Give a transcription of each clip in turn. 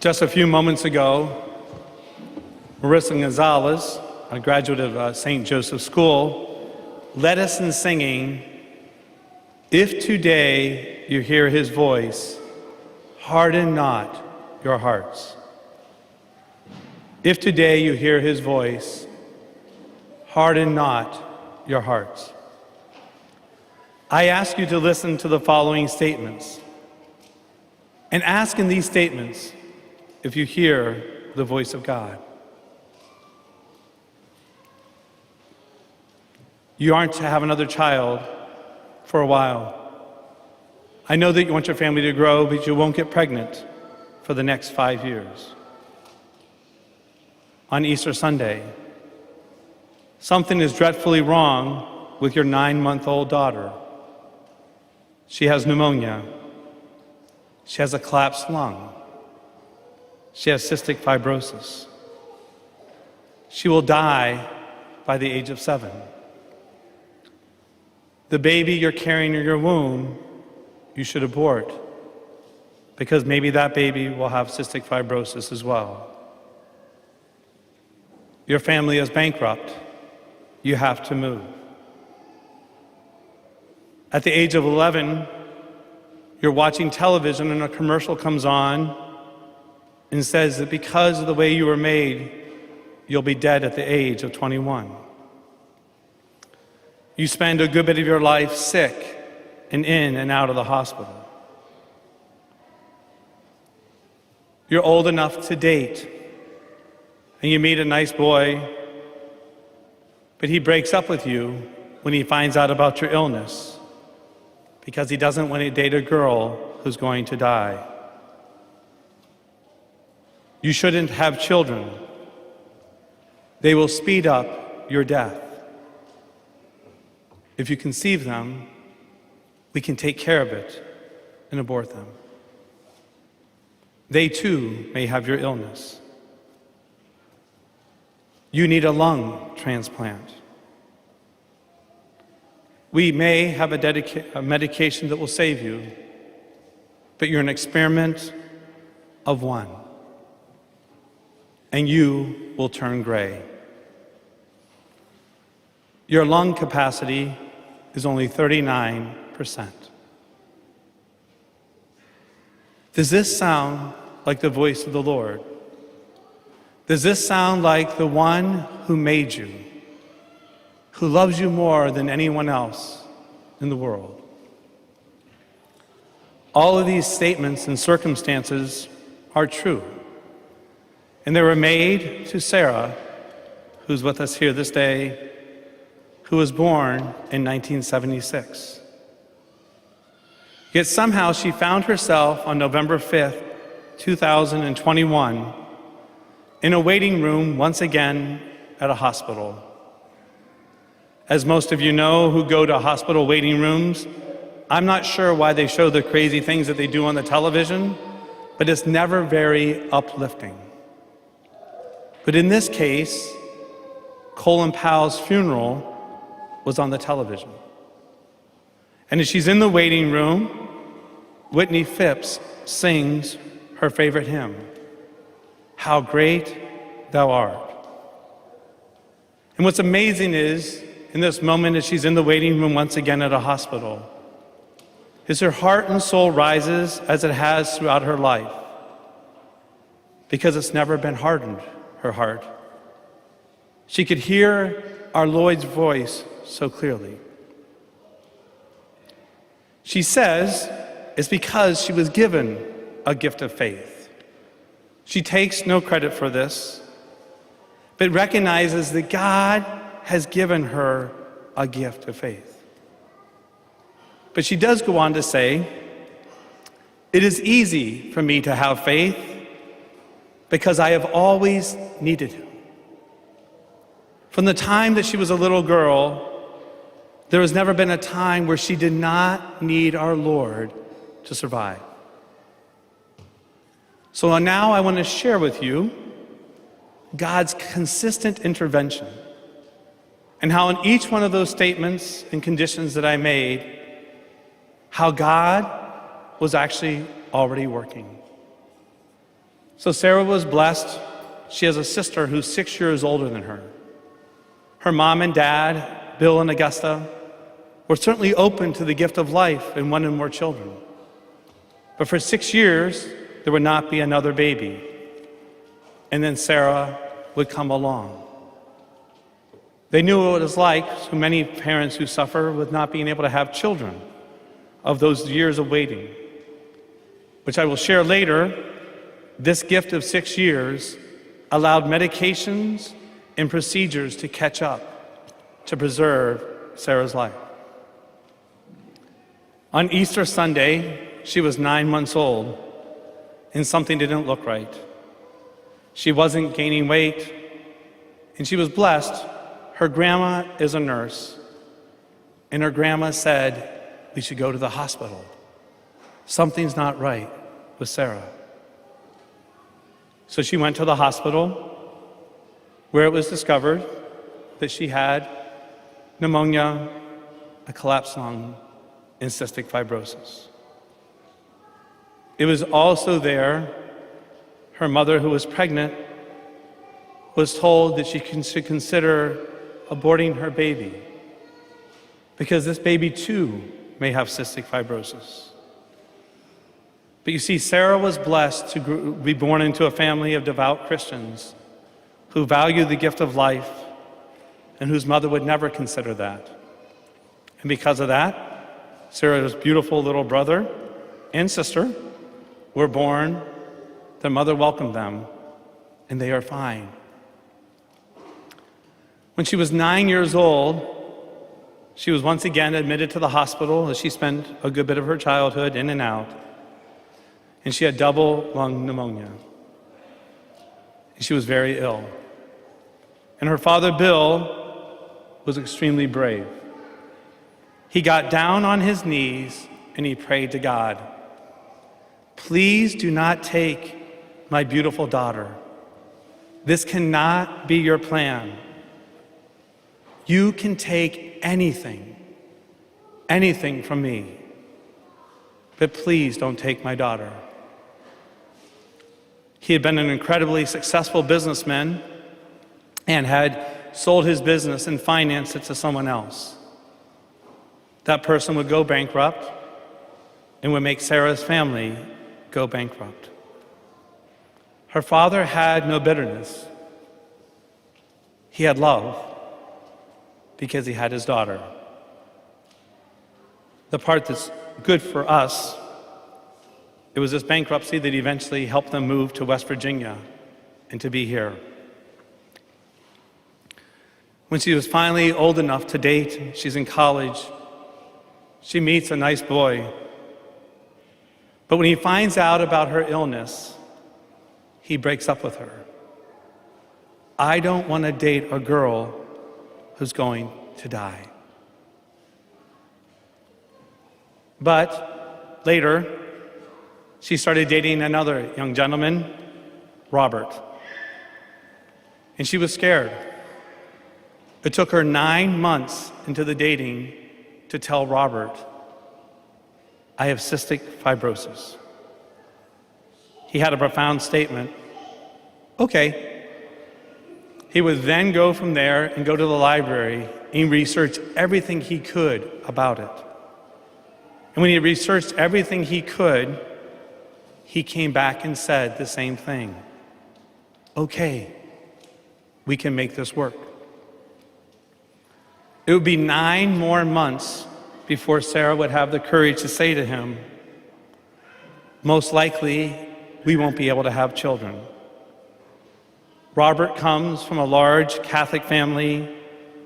Just a few moments ago, Marissa Gonzalez, a graduate of St. Joseph School, led us in singing, "If today you hear his voice, harden not your hearts." If today you hear his voice, harden not your hearts. I ask you to listen to the following statements and ask in these statements if you hear the voice of God. You aren't to have another child for a while. I know that you want your family to grow, but you won't get pregnant for the next 5 years. On Easter Sunday, something is dreadfully wrong with your 9-month-old daughter. She has pneumonia. She has a collapsed lung. She has cystic fibrosis. She will die by the age of 7. The baby you're carrying in your womb, you should abort, because maybe that baby will have cystic fibrosis as well. Your family is bankrupt. You have to move. At the age of 11, you're watching television and a commercial comes on and says that because of the way you were made, you'll be dead at the age of 21. You spend a good bit of your life sick and in and out of the hospital. You're old enough to date, and you meet a nice boy, but he breaks up with you when he finds out about your illness because he doesn't want to date a girl who's going to die. You shouldn't have children. They will speed up your death. If you conceive them, we can take care of it and abort them. They too may have your illness. You need a lung transplant. We may have a medication that will save you, but you're an experiment of one, and you will turn gray. Your lung capacity is only 39%. Does this sound like the voice of the Lord? Does this sound like the one who made you, who loves you more than anyone else in the world? All of these statements and circumstances are true, and they were made to Sarah, who's with us here this day, who was born in 1976. Yet somehow she found herself on November 5th, 2021, in a waiting room once again at a hospital. As most of you know who go to hospital waiting rooms, I'm not sure why they show the crazy things that they do on the television, but it's never very uplifting. But in this case, Colin Powell's funeral was on the television. And as she's in the waiting room, Whitney Phipps sings her favorite hymn, "How Great Thou Art." And what's amazing is, in this moment as she's in the waiting room once again at a hospital, is her heart and soul rises as it has throughout her life, because it's never been hardened, her heart. She could hear our Lord's voice so clearly. She says it's because she was given a gift of faith. She takes no credit for this, but recognizes that God has given her a gift of faith. But she does go on to say, "It is easy for me to have faith because I have always needed Him." From the time that she was a little girl, there has never been a time where she did not need our Lord to survive. So now I want to share with you God's consistent intervention and how in each one of those statements and conditions that I made, how God was actually already working. So Sarah was blessed. She has a sister who's 6 years older than her. Her mom and dad, Bill and Augusta, were certainly open to the gift of life and wanted more children. But for 6 years, there would not be another baby. And then Sarah would come along. They knew what it was like, so many parents who suffer with not being able to have children, of those years of waiting, which I will share later. This gift of 6 years allowed medications and procedures to catch up to preserve Sarah's life. On Easter Sunday, she was 9 months old, and something didn't look right. She wasn't gaining weight, and she was blessed. Her grandma is a nurse, and her grandma said, "We should go to the hospital. Something's not right with Sarah." So she went to the hospital, where it was discovered that she had pneumonia, a collapsed lung, and cystic fibrosis. It was also there, her mother, who was pregnant, was told that she should consider aborting her baby, because this baby too may have cystic fibrosis. But you see, Sarah was blessed to be born into a family of devout Christians who value the gift of life and whose mother would never consider that. And because of that, Sarah's beautiful little brother and sister were born. Their mother welcomed them, and they are fine. When she was 9 years old, she was once again admitted to the hospital as she spent a good bit of her childhood in and out. And she had double lung pneumonia. And she was very ill. And her father, Bill, was extremely brave. He got down on his knees and he prayed to God, "Please do not take my beautiful daughter. This cannot be your plan. You can take anything from me, but please don't take my daughter." He had been an incredibly successful businessman and had sold his business and financed it to someone else. That person would go bankrupt and would make Sarah's family go bankrupt. Her father had no bitterness. He had love because he had his daughter. The part that's good for us, it was this bankruptcy that eventually helped them move to West Virginia and to be here. When she was finally old enough to date, she's in college, she meets a nice boy. But when he finds out about her illness, he breaks up with her. "I don't want to date a girl who's going to die." But later, she started dating another young gentleman, Robert. And she was scared. It took her 9 months into the dating to tell Robert, "I have cystic fibrosis." He had a profound statement, "Okay." He would then go from there and go to the library and research everything he could about it. And when he researched everything he could, he came back and said the same thing. "Okay, we can make this work." It would be 9 more months before Sarah would have the courage to say to him, "Most likely, we won't be able to have children." Robert comes from a large Catholic family.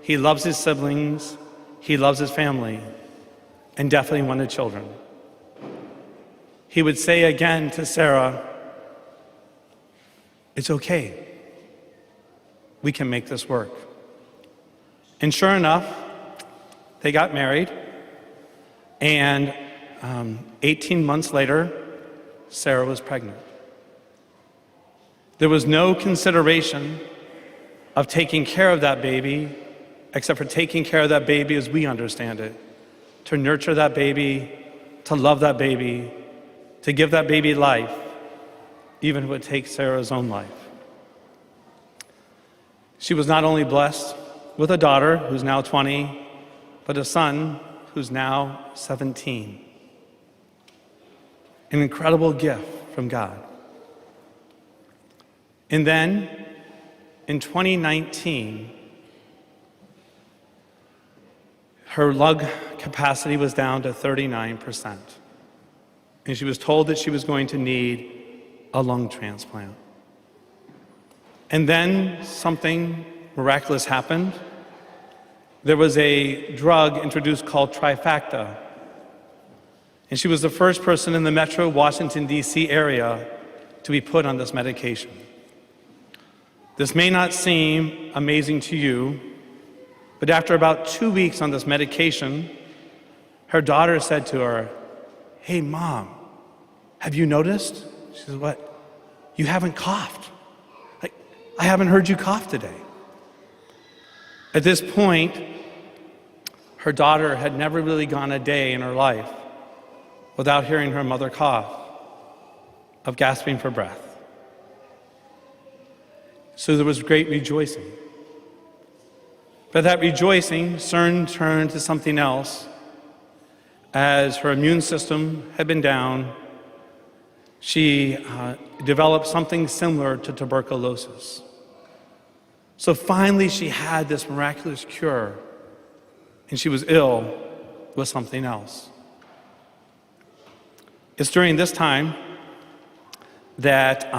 He loves his siblings, he loves his family, and definitely wanted children. He would say again to Sarah, "It's okay. We can make this work." And sure enough, they got married, and 18 months later, Sarah was pregnant. There was no consideration of taking care of that baby, except for taking care of that baby as we understand it, to nurture that baby, to love that baby, to give that baby life. even if it takes Sarah's own life. She was not only blessed with a daughter who's now 20, but a son who's now 17. An incredible gift from God. And then, in 2019, her lung capacity was down to 39%. And she was told that she was going to need a lung transplant. And then something miraculous happened. There was a drug introduced called Trifacta. And she was the first person in the metro Washington, D.C. area to be put on this medication. This may not seem amazing to you, but after about 2 weeks on this medication, her daughter said to her, "Hey, Mom, have you noticed?" She said, "What? You haven't coughed. I haven't heard you cough today." At this point, her daughter had never really gone a day in her life without hearing her mother cough, of gasping for breath. So there was great rejoicing. But that rejoicing soon turned to something else. As her immune system had been down, she developed something similar to tuberculosis. So finally she had this miraculous cure, and she was ill with something else. It's during this time that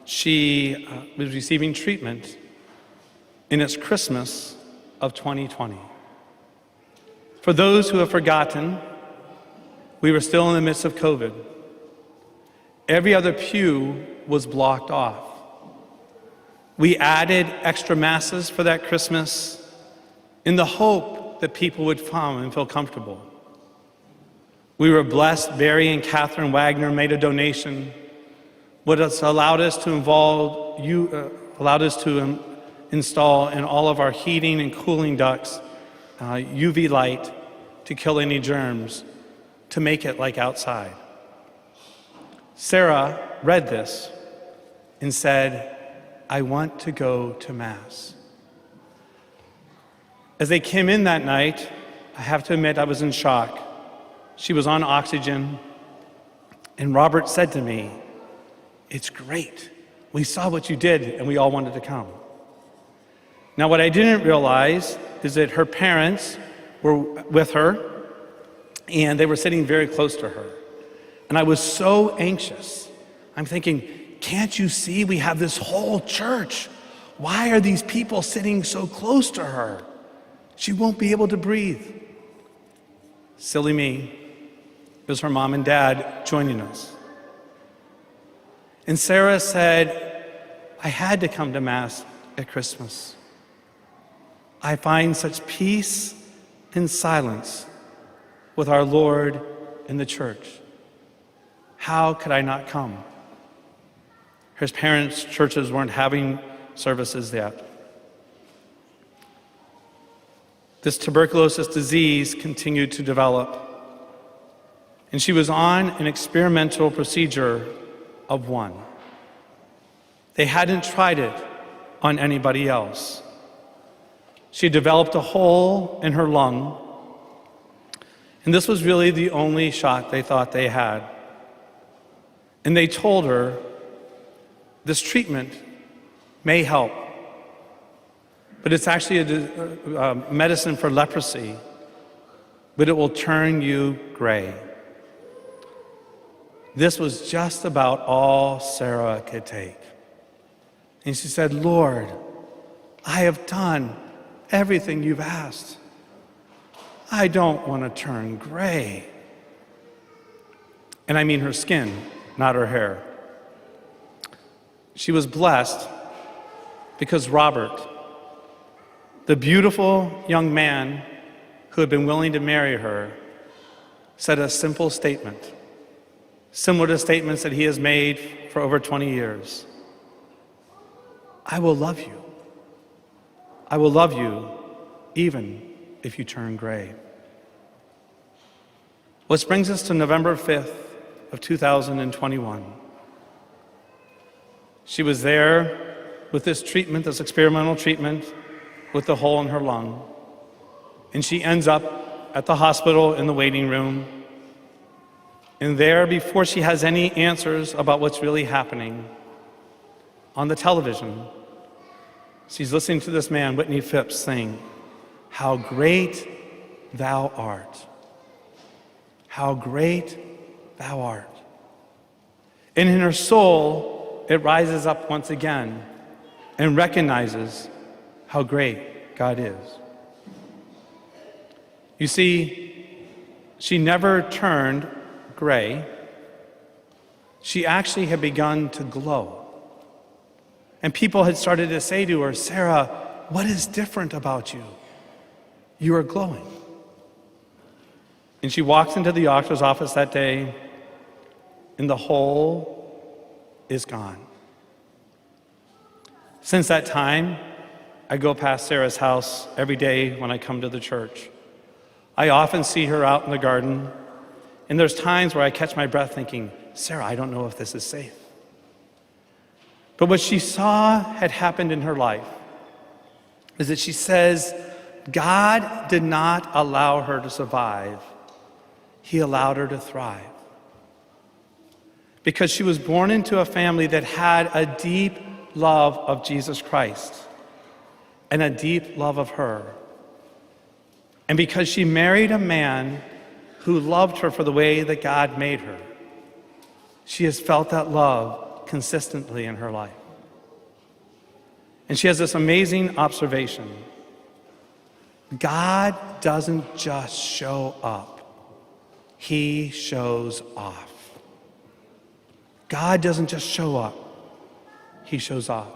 she was receiving treatment, and it's Christmas of 2020. For those who have forgotten, we were still in the midst of COVID. Every other pew was blocked off. We added extra masses for that Christmas in the hope that people would come and feel comfortable. We were blessed. Barry and Catherine Wagner made a donation, what has allowed us to install in all of our heating and cooling ducts UV light to kill any germs, to make it like outside. Sarah read this and said, "I want to go to Mass." As they came in that night, I have to admit I was in shock. She was on oxygen, and Robert said to me, "It's great. We saw what you did, and we all wanted to come." Now, what I didn't realize is that her parents were with her, and they were sitting very close to her. And I was so anxious. I'm thinking, can't you see we have this whole church? Why are these people sitting so close to her? She won't be able to breathe. Silly me. It was her mom and dad joining us. And Sarah said, "I had to come to Mass at Christmas. I find such peace and silence with our Lord in the church. How could I not come?" Her parents' churches weren't having services yet. This tuberculosis disease continued to develop, and she was on an experimental procedure of one. They hadn't tried it on anybody else. She developed a hole in her lung, and this was really the only shot they thought they had. And they told her, "This treatment may help, but it's actually a medicine for leprosy, but it will turn you gray." This was just about all Sarah could take. And she said, "Lord, I have done everything you've asked. I don't want to turn gray." And I mean her skin, not her hair. She was blessed because Robert, the beautiful young man who had been willing to marry her, said a simple statement, similar to statements that he has made for over 20 years. "I will love you. I will love you even if you turn gray." Which brings us to November 5th of 2021. She was there with this treatment, this experimental treatment, with the hole in her lung. And she ends up at the hospital in the waiting room. And there, before she has any answers about what's really happening, on the television, she's listening to this man, Whitney Phipps, sing, "How great thou art. How great thou art." And in her soul, it rises up once again and recognizes how great God is. You see, she never turned gray. She actually had begun to glow. And people had started to say to her, "Sarah, what is different about you? You are glowing." And she walks into the doctor's office that day, and the hole is gone. Since that time, I go past Sarah's house every day when I come to the church. I often see her out in the garden, and there's times where I catch my breath thinking, "Sarah, I don't know if this is safe." But what she saw had happened in her life is that she says, God did not allow her to survive. He allowed her to thrive. Because she was born into a family that had a deep love of Jesus Christ and a deep love of her. And because she married a man who loved her for the way that God made her, she has felt that love consistently in her life. And she has this amazing observation. God doesn't just show up. He shows off. God doesn't just show up. He shows off.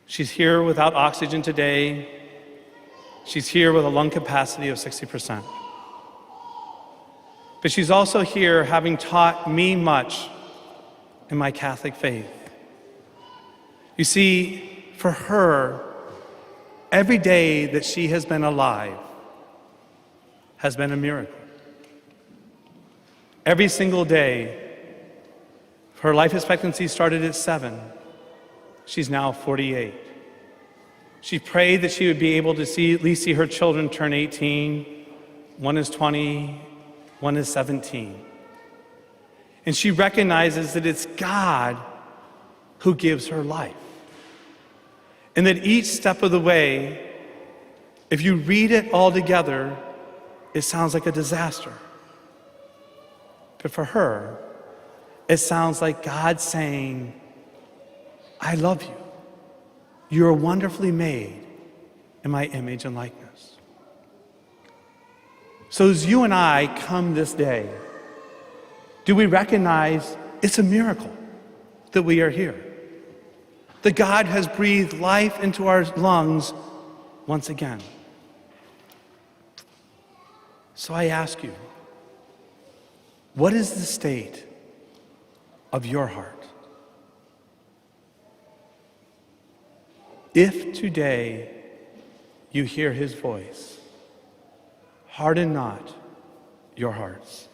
She's here without oxygen today. She's here with a lung capacity of 60%. But she's also here having taught me much in my Catholic faith. You see, for her, every day that she has been alive has been a miracle. Every single day, her life expectancy started at 7. She's now 48. She prayed that she would be able to at least see her children turn 18. One is 20, one is 17. And she recognizes that it's God who gives her life. And that each step of the way, if you read it all together, it sounds like a disaster. But for her, it sounds like God saying, I love you. You are wonderfully made in my image and likeness. So as you and I come this day, do we recognize it's a miracle that we are here? That God has breathed life into our lungs once again. So I ask you, what is the state of your heart? If today you hear his voice, harden not your hearts.